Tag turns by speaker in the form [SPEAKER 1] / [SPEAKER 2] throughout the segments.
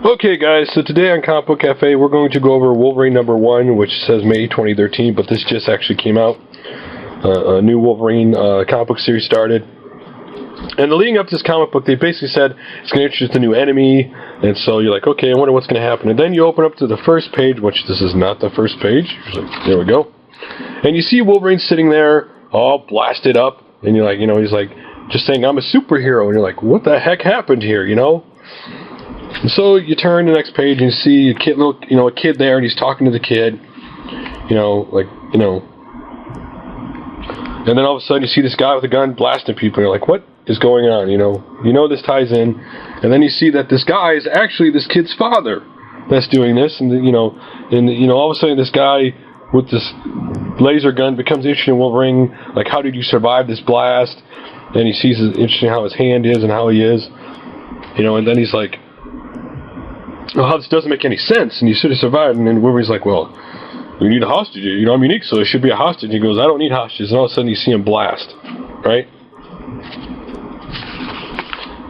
[SPEAKER 1] Okay guys, so today on Comic Book Cafe we're going to go over Wolverine #1, which says May 2013, but this just actually came out. A new Wolverine comic book series started. And leading up to this comic book, they basically said it's going to introduce a new enemy, and so you're like, okay, I wonder what's going to happen. And then you open up to the first page, which this is not the first page. Like, there we go. And you see Wolverine sitting there, all blasted up, and you're like, he's like, just saying, I'm a superhero, and you're like, what the heck happened here, And so you turn to the next page and you see a kid, a kid there, and he's talking to the kid, and then all of a sudden you see this guy with a gun blasting people, and you're like, what is going on, this ties in, and then you see that this guy is actually this kid's father that's doing this, and all of a sudden this guy with this laser gun becomes interested in Wolverine, like, how did you survive this blast? And he sees interesting how his hand is and how he is, and then he's like, oh, this doesn't make any sense, and you should have survived. And then Wolverine's like, well, we need a hostage, I'm unique, so there should be a hostage. And he goes, I don't need hostages, and all of a sudden you see him blast, right?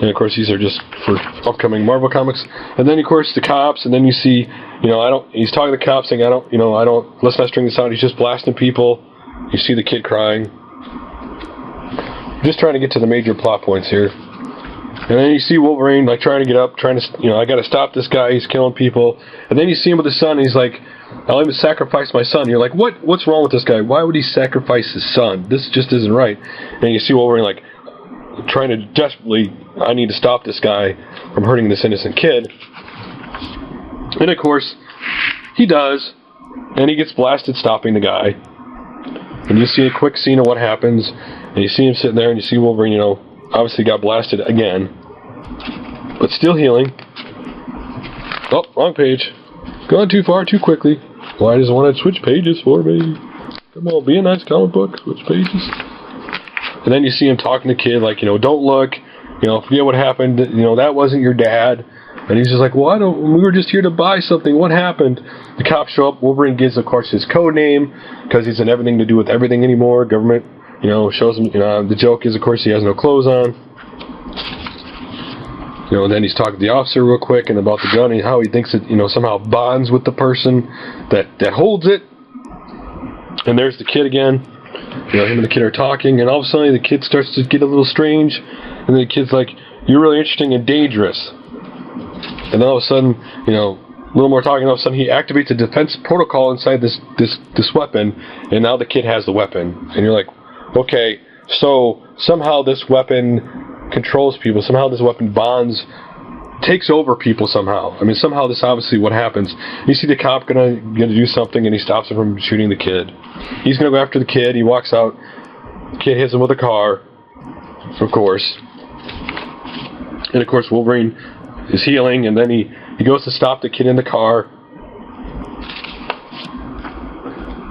[SPEAKER 1] And of course these are just for upcoming Marvel comics. And then of course the cops, and then you see, he's talking to the cops saying, let's not string this out, he's just blasting people. You see the kid crying. Just trying to get to the major plot points here. And then you see Wolverine, like, trying to get up, I gotta stop this guy, he's killing people. And then you see him with his son, and he's like, I'll even sacrifice my son. And you're like, what's wrong with this guy? Why would he sacrifice his son? This just isn't right. And you see Wolverine, like, trying to desperately, I need to stop this guy from hurting this innocent kid. And of course, he does, and he gets blasted stopping the guy. And you see a quick scene of what happens, and you see him sitting there, and you see Wolverine, obviously got blasted again, but still healing. Oh, wrong page. Gone too far, too quickly. Why does it want to switch pages for me? Come on, be a nice comic book, switch pages. And then you see him talking to the kid, like, don't look, forget what happened, that wasn't your dad. And he's just like, well, we were just here to buy something, what happened? The cops show up, Wolverine gives, of course, his code name, because he's in everything to do with everything anymore, government, shows him, the joke is, of course, he has no clothes on. And then he's talking to the officer real quick and about the gun and how he thinks it, somehow bonds with the person that holds it. And there's the kid again. Him and the kid are talking, and all of a sudden the kid starts to get a little strange, and then the kid's like, you're really interesting and dangerous. And then all of a sudden, a little more talking, all of a sudden he activates a defense protocol inside this weapon, and now the kid has the weapon. And you're like, okay, so somehow this weapon controls people, somehow this weapon bonds, takes over people somehow. I mean, somehow this obviously what happens. You see the cop gonna do something, and he stops him from shooting the kid. He's gonna go after the kid, he walks out, the kid hits him with a car, of course. And of course Wolverine is healing, and then he goes to stop the kid in the car.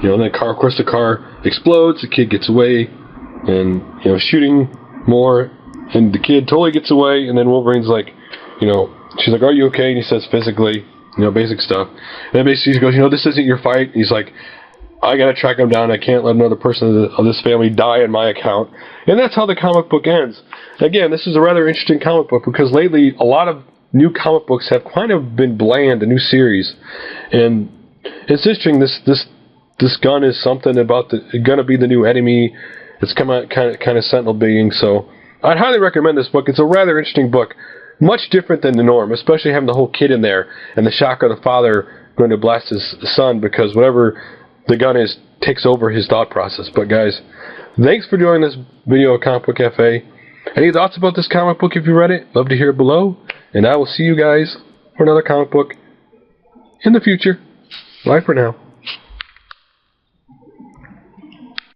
[SPEAKER 1] And the car, of course, the car explodes, the kid gets away, and, shooting more, and the kid totally gets away, and then Wolverine's like, she's like, are you okay? And he says, physically, basic stuff. And then basically he goes, this isn't your fight. And he's like, I gotta track him down, I can't let another person of this family die in my account. And that's how the comic book ends. Again, this is a rather interesting comic book, because lately a lot of new comic books have kind of been bland, a new series. And it's interesting, this gun is something about gonna be the new enemy. It's kind of sentinel being, so I'd highly recommend this book. It's a rather interesting book, much different than the norm, especially having the whole kid in there and the shock of the father going to blast his son because whatever the gun is takes over his thought process. But guys, thanks for joining this video of Comic Book Cafe. Any thoughts about this comic book if you read it? Love to hear it below, and I will see you guys for another comic book in the future. Bye for now.